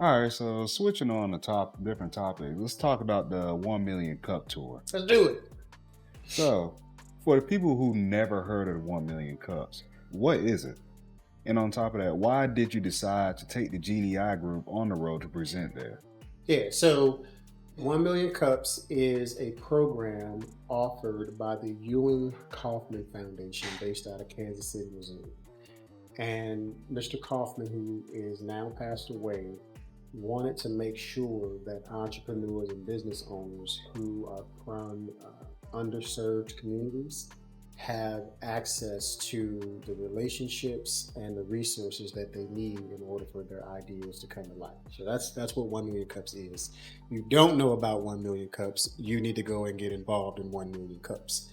All right, so switching on the different topics, let's talk about the 1 Million Cup Tour. Let's do it. So, for the people who never heard of the 1 Million Cups, what is it? And on top of that, why did you decide to take the GDI group on the road to present there? Yeah, so 1 Million Cups is a program offered by the Ewing Kauffman Foundation based out of Kansas City, Missouri. And Mr. Kauffman, who is now passed away, wanted to make sure that entrepreneurs and business owners who are from underserved communities have access to the relationships and the resources that they need in order for their ideas to come to life. So that's what 1 Million Cups is. If you don't know about 1 Million Cups, you need to go and get involved in 1 Million Cups.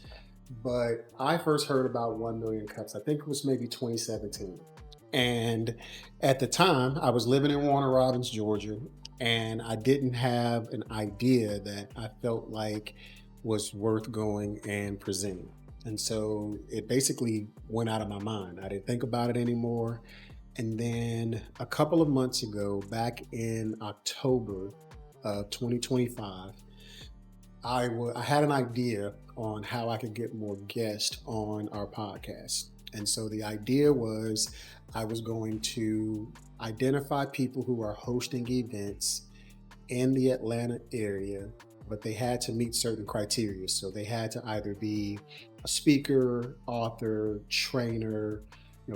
But I first heard about 1 Million Cups, I think it was maybe 2017. And at the time, I was living in Warner Robins, Georgia, and I didn't have an idea that I felt like was worth going and presenting. And so it basically went out of my mind. I didn't think about it anymore. And then a couple of months ago, back in October of 2025, I had an idea on how I could get more guests on our podcast. And so the idea was I was going to identify people who are hosting events in the Atlanta area, but they had to meet certain criteria. So they had to either be a speaker, author, trainer,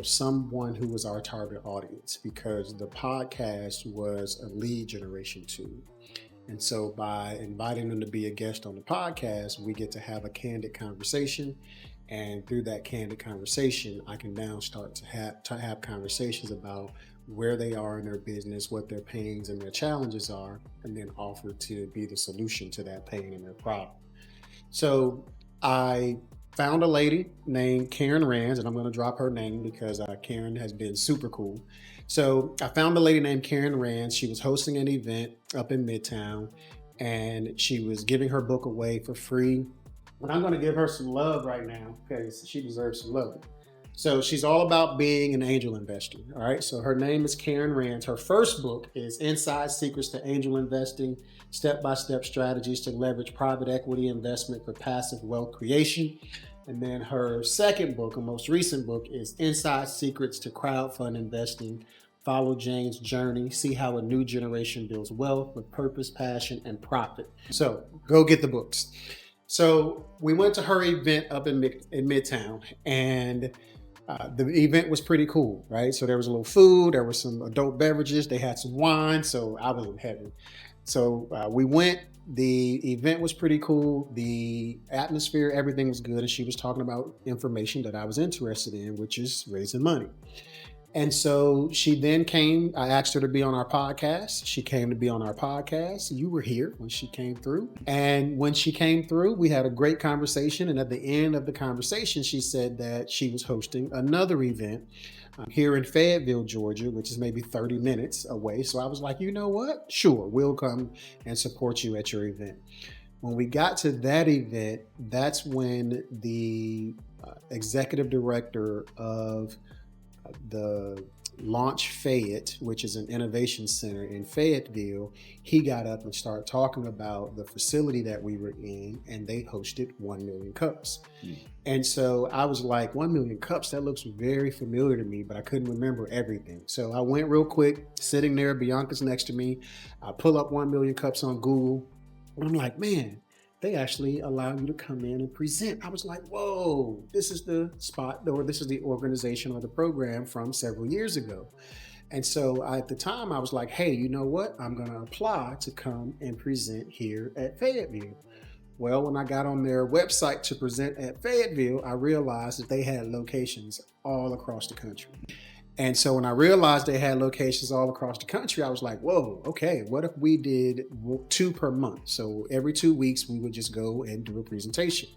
someone who was our target audience, because the podcast was a lead generation tool. And so by inviting them to be a guest on the podcast, we get to have a candid conversation. And through that candid conversation, I can now start to have conversations about where they are in their business, what their pains and their challenges are, and then offer to be the solution to that pain and their problem. So I found a lady named Karen Rands, and I'm going to drop her name because Karen has been super cool. So I found a lady named Karen Rands. She was hosting an event up in Midtown, and she was giving her book away for free. And I'm going to give her some love right now because she deserves some love. So she's all about being an angel investor. All right. So her name is Karen Rands. Her first book is Inside Secrets to Angel Investing, Step-by-Step Strategies to Leverage Private Equity Investment for Passive Wealth Creation. And then her second book, her most recent book, is Inside Secrets to Crowdfund Investing. Follow Jane's journey, see how a new generation builds wealth with purpose, passion, and profit. So go get the books. So we went to her event up in Midtown, and the event was pretty cool, right? So there was a little food, there was some adult beverages, they had some wine, so I was in heaven. So we went, the event was pretty cool, the atmosphere, everything was good, and she was talking about information that I was interested in, which is raising money. And so she then came, I asked her to be on our podcast. She came to be on our podcast. You were here when she came through. And when she came through, we had a great conversation. And at the end of the conversation, she said that she was hosting another event here in Fayetteville, Georgia, which is maybe 30 minutes away. So I was like, you know what? Sure, we'll come and support you at your event. When we got to that event, that's when the executive director of the Launch Fayette, which is an innovation center in Fayetteville, he got up and started talking about the facility that we were in, and they hosted 1 Million Cups. And so I was like, 1 Million Cups, that looks very familiar to me, but I couldn't remember everything. So I went real quick, sitting there, Bianca's next to me. I pull up 1 Million Cups on Google, and I'm like, man, they actually allow you to come in and present. I was like, whoa, this is the spot, or this is the organization or the program from several years ago. And so at the time I was like, hey, you know what? I'm going to apply to come and present here at Fayetteville. Well, when I got on their website to present at Fayetteville, I realized that they had locations all across the country. And so when I realized they had locations all across the country, I was like, whoa, okay, what if we did 2 per month? So every 2 weeks, we would just go and do a presentation.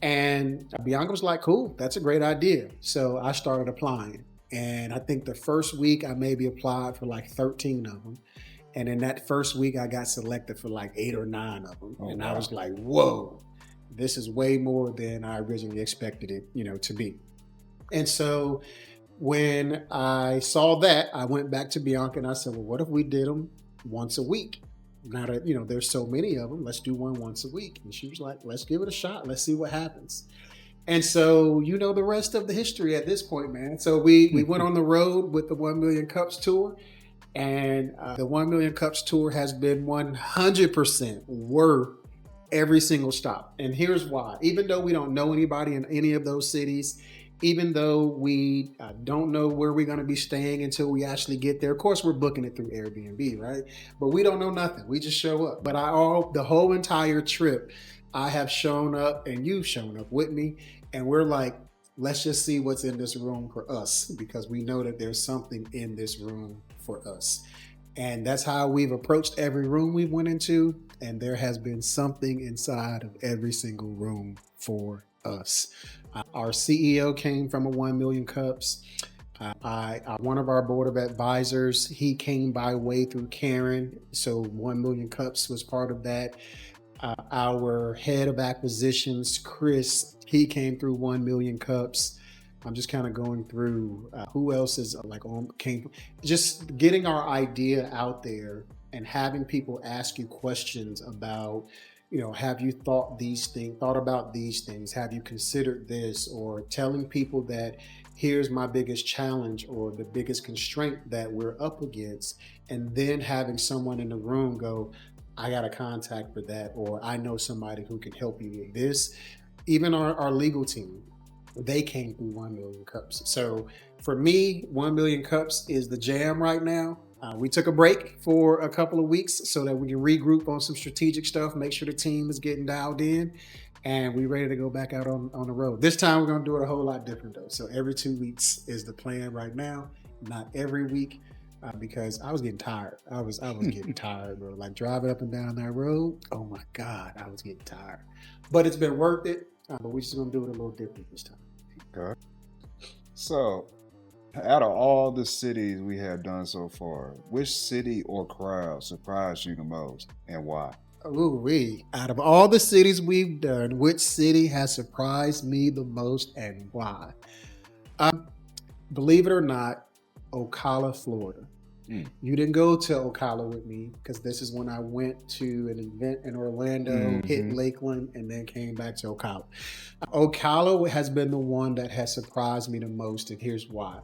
And Bianca was like, cool, that's a great idea. So I started applying. And I think the first week I maybe applied for like 13 of them. And in that first week, I got selected for like 8 or 9 of them. And wow. I was like, whoa, this is way more than I originally expected it, to be. And so When I saw that, I went back to Bianca and I said, well, what if we did them once a week? Now that, there's so many of them, let's do one once a week. And she was like, let's give it a shot. Let's see what happens. And so, the rest of the history at this point, man. So we went on the road with the 1 Million Cups tour. And the 1 Million Cups tour has been 100% worth every single stop. And here's why. Even though we don't know anybody in any of those cities, even though we don't know where we're going to be staying until we actually get there. Of course, we're booking it through Airbnb, right? But we don't know nothing. We just show up. But the whole entire trip, I have shown up and you've shown up with me. And we're like, let's just see what's in this room for us, because we know that there's something in this room for us. And that's how we've approached every room we went into. And there has been something inside of every single room for us. Our CEO came from a 1 Million Cups. One of our board of advisors, he came by way through Karen. So 1 Million Cups was part of that. Our head of acquisitions, Chris, he came through 1 Million Cups. I'm just kind of going through who else is came. Just getting our idea out there and having people ask you questions about, have you thought about these things? Have you considered this? Or telling people that here's my biggest challenge or the biggest constraint that we're up against. And then having someone in the room go, I got a contact for that, or I know somebody who can help you with this. Even our legal team, they came through 1 Million Cups. So for me, 1 Million Cups is the jam right now. We took a break for a couple of weeks so that we can regroup on some strategic stuff, make sure the team is getting dialed in, and we're ready to go back out on the road. This time we're going to do it a whole lot different though. So every 2 weeks is the plan right now, not every week. Because I was getting tired. I was getting tired, bro. Like driving up and down that road. Oh my God, I was getting tired. But it's been worth it. But we're just gonna do it a little different this time. Okay. So, out of all the cities we have done so far, which city or crowd surprised you the most, and why? Ooh-wee. Out of all the cities we've done, which city has surprised me the most and why? Believe it or not, Ocala, Florida. You didn't go to Ocala with me because this is when I went to an event in Orlando, hit Lakeland, and then came back to Ocala. Ocala has been the one that has surprised me the most, and here's why.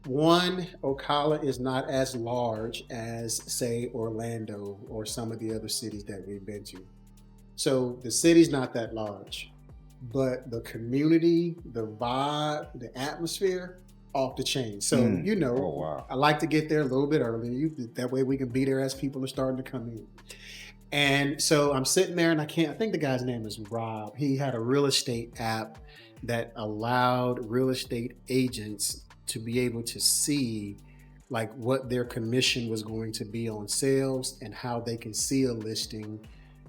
One, Ocala is not as large as, say, Orlando or some of the other cities that we've been to. So the city's not that large, but the community, the vibe, the atmosphere, off the chain. So, Oh, wow. I like to get there a little bit early. That way we can be there as people are starting to come in. And so I'm sitting there and I think the guy's name is Rob. He had a real estate app that allowed real estate agents to be able to see like what their commission was going to be on sales and how they can see a listing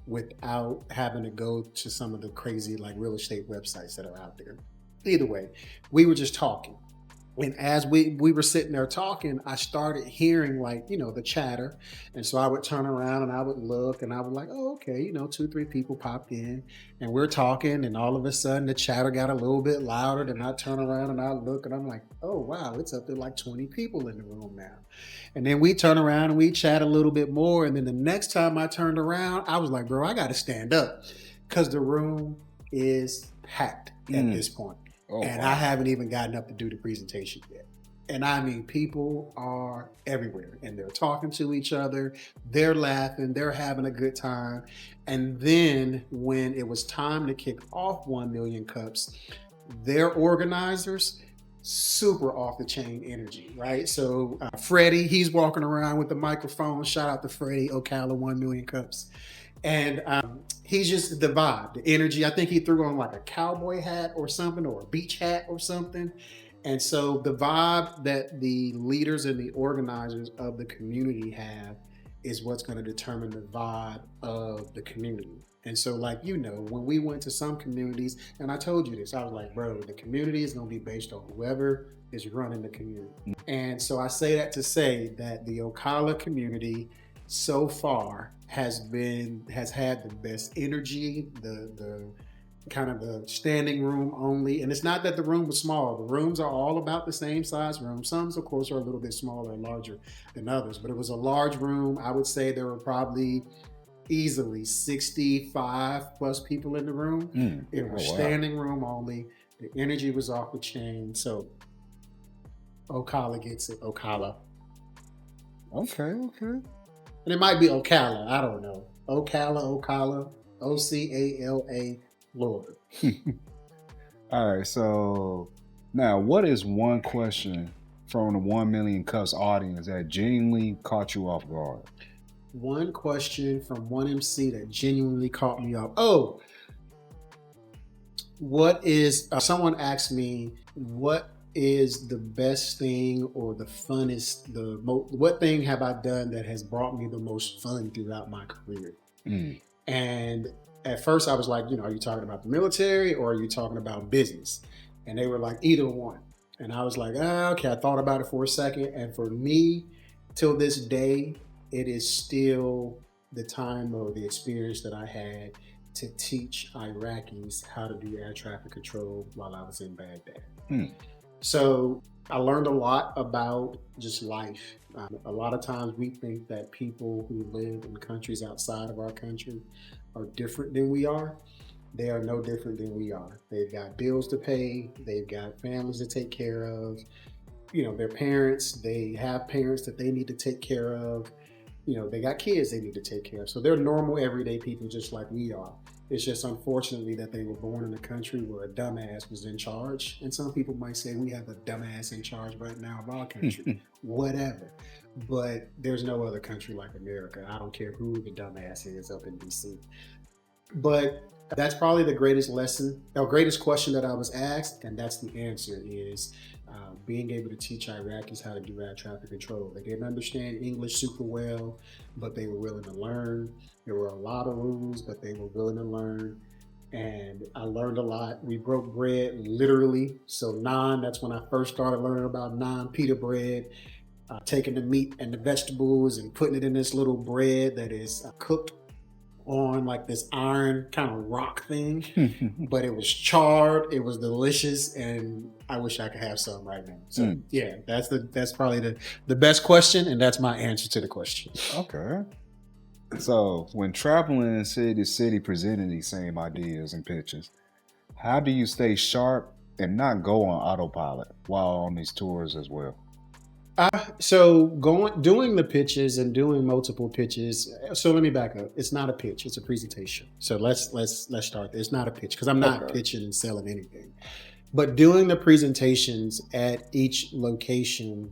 without having to go to some of the crazy like real estate websites that are out there. Either way, we were just talking. And as we were sitting there talking, I started hearing like, the chatter. And so I would turn around and I would look and I would like, oh, okay, 2, 3 people popped in and we're talking. And all of a sudden the chatter got a little bit louder. And I turn around and I look and I'm like, oh, wow, it's up to like 20 people in the room now. And then we turn around and we chat a little bit more. And then the next time I turned around, I was like, bro, I got to stand up because the room is packed at this point. Oh, and wow. I haven't even gotten up to do the presentation yet. And I mean, people are everywhere and they're talking to each other. They're laughing. They're having a good time. And then when it was time to kick off 1 Million Cups, their organizers, super off the chain energy, right? So Freddie, he's walking around with the microphone. Shout out to Freddie, Ocala, 1 Million Cups. And he's just the vibe, the energy. I think he threw on like a cowboy hat or something, or a beach hat or something. And so the vibe that the leaders and the organizers of the community have is what's going to determine the vibe of the community. And so like, when we went to some communities, and I told you this, I was like, bro, the community is going to be based on whoever is running the community. And so I say that to say that the Ocala community so far has had the best energy, the kind of the standing room only. And it's not that the room was small. The rooms are all about the same size room. Some, of course, are a little bit smaller and larger than others, but it was a large room. I would say there were probably easily 65 plus people in the room. It was Oh, wow. standing room only. The energy was off the chain. So Ocala gets it. Ocala. Okay. And it might be Ocala. I don't know. Ocala. Ocala. Lord. All right. So now, what is one question from the 1 million cuss audience that genuinely caught you off guard? One question from one MC that genuinely caught me off. Oh, what is, someone asked me, what is the best thing or the funnest, what thing have I done that has brought me the most fun throughout my career? And at first I was like, are you talking about the military or are you talking about business? And they were like, either one. And I was like, okay, I thought about it for a second. And for me, till this day, it is still the time or the experience that I had to teach Iraqis how to do air traffic control while I was in Baghdad. So I learned a lot about just life. A lot of times we think that people who live in countries outside of our country are different than we are. They are no different than we are. They've got bills to pay. They've got families to take care of. Their parents, they have parents that they need to take care of. They got kids they need to take care of. So they're normal, everyday people just like we are. It's just unfortunately that they were born in a country where a dumbass was in charge. And some people might say we have a dumbass in charge right now of our country. Whatever. But there's no other country like America. I don't care who the dumbass is up in DC. But that's probably the greatest lesson, or greatest question that I was asked, and that's the answer is being able to teach Iraqis how to do air traffic control. They didn't understand English super well, but they were willing to learn. There were a lot of rules, but they were willing to learn. And I learned a lot. We broke bread literally. So naan, that's when I first started learning about naan, pita bread, taking the meat and the vegetables and putting it in this little bread that is cooked on like this iron kind of rock thing, but it was charred. It was delicious, and I wish I could have some right now. So yeah, that's probably the best question, and that's my answer to the question. Okay. So when traveling city to city presenting these same ideas and pitches, how do you stay sharp and not go on autopilot while on these tours as well? So doing the pitches and doing multiple pitches. So let me back up. It's not a pitch. It's a presentation. So let's start there. It's not a pitch because I'm not pitching and selling anything. But doing the presentations at each location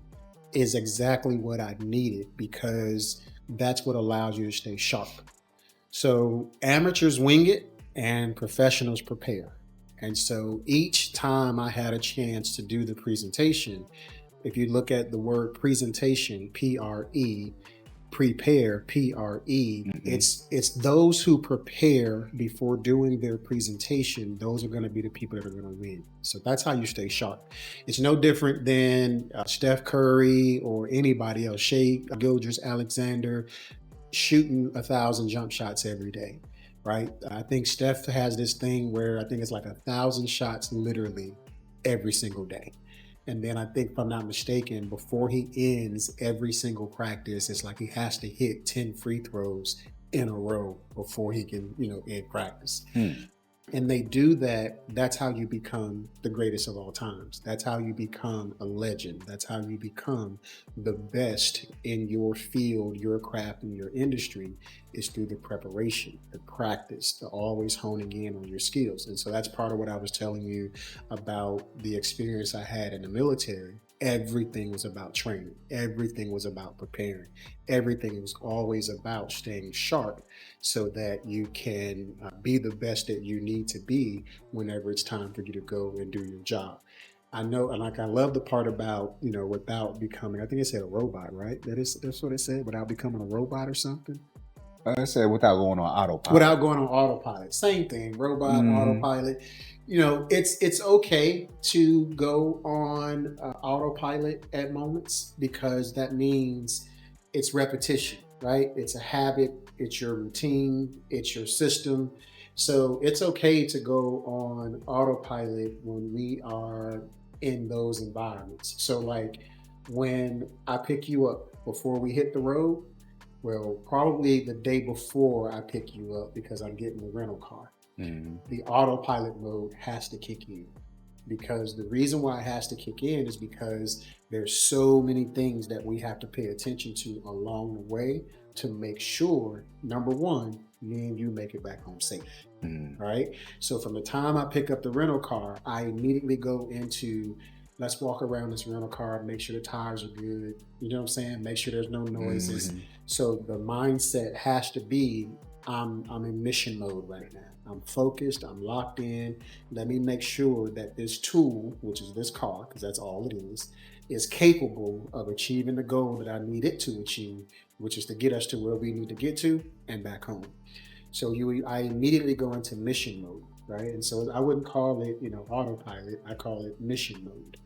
is exactly what I needed because that's what allows you to stay sharp. So amateurs wing it and professionals prepare. And so each time I had a chance to do the presentation, if you look at the word presentation, P-R-E, prepare, P-R-E, it's those who prepare before doing their presentation. Those are going to be the people that are going to win. So that's how you stay sharp. It's no different than Steph Curry or anybody else, Shai Gilgeous-Alexander, shooting 1,000 jump shots every day, right? I think Steph has this thing where I think it's like 1,000 shots literally every single day. And then I think, if I'm not mistaken, before he ends every single practice, it's like he has to hit 10 free throws in a row before he can, end practice. And they do that. That's how you become the greatest of all times. That's how you become a legend. That's how you become the best in your field, your craft, and your industry is through the preparation, the practice, the always honing in on your skills. And so that's part of what I was telling you about the experience I had in the military. Everything was about training. Everything was about preparing. Everything was always about staying sharp so that you can be the best that you need to be whenever it's time for you to go and do your job. I know, and I love the part about, without becoming, I think it said a robot, right? That's what it said, without becoming a robot or something. I said without going on autopilot. Without going on autopilot. Same thing, robot, autopilot. It's okay to go on autopilot at moments because that means it's repetition, right? It's a habit, it's your routine, it's your system. So it's okay to go on autopilot when we are in those environments. So, like when I pick you up before we hit the road, well, probably the day before I pick you up because I'm getting the rental car, Mm-hmm. the autopilot mode has to kick in, because the reason why it has to kick in is because there's so many things that we have to pay attention to along the way to make sure, number one, me and you make it back home safe. Mm-hmm. Right. So from the time I pick up the rental car, I immediately go into, let's walk around this rental car, make sure the tires are good, you know what I'm saying, make sure there's no noises. Mm-hmm. So the mindset has to be, I'm in mission mode right now. I'm focused, I'm locked in. Let me make sure that this tool, which is this car, because that's all it is capable of achieving the goal that I need it to achieve, which is to get us to where we need to get to and back home. So I immediately go into mission mode, right? And so I wouldn't call it, autopilot. I call it mission mode.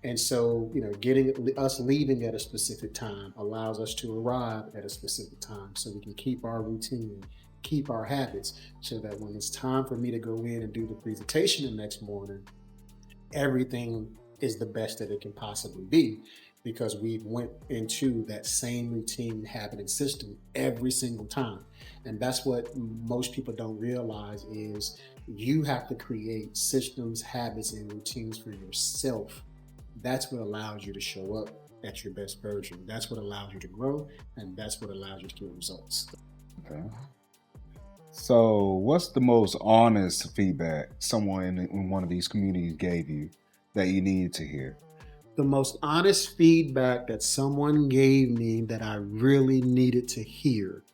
And so, getting us leaving at a specific time allows us to arrive at a specific time, so we can keep our routine, keep our habits, so that when it's time for me to go in and do the presentation the next morning, everything is the best that it can possibly be, because we went into that same routine, habit, and system every single time. And that's what most people don't realize is you have to create systems, habits, and routines for yourself. That's what allows you to show up at your best version. That's what allows you to grow, and that's what allows you to get results. Okay. So, what's the most honest feedback someone in one of these communities gave you that you needed to hear? The most honest feedback that someone gave me that I really needed to hear.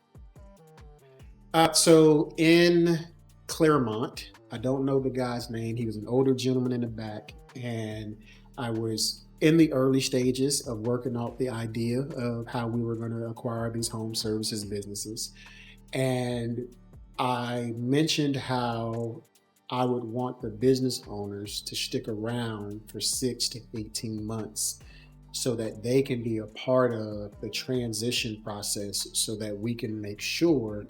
So in Claremont, I don't know the guy's name. He was an older gentleman in the back, and I was in the early stages of working out the idea of how we were going to acquire these home services businesses. And I mentioned how I would want the business owners to stick around for 6 to 18 months so that they can be a part of the transition process, so that we can make sure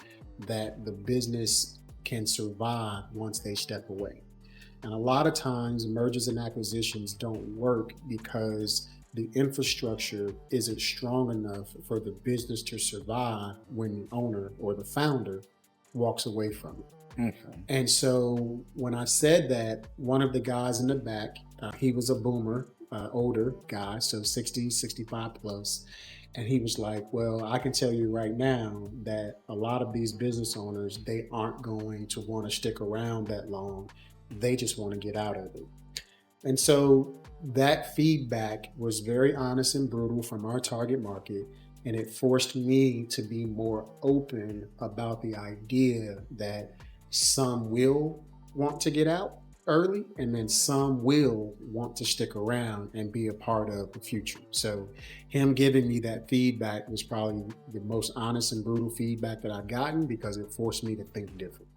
that the business can survive once they step away. And a lot of times, mergers and acquisitions don't work because the infrastructure isn't strong enough for the business to survive when the owner or the founder walks away from it. Okay. And so when I said that, one of the guys in the back, he was a boomer, older guy, so 60, 65 plus. And he was like, well, I can tell you right now that a lot of these business owners, they aren't going to want to stick around that long. They just want to get out of it. And so that feedback was very honest and brutal from our target market. And it forced me to be more open about the idea that some will want to get out early, and then some will want to stick around and be a part of the future. So him giving me that feedback was probably the most honest and brutal feedback that I've gotten, because it forced me to think different.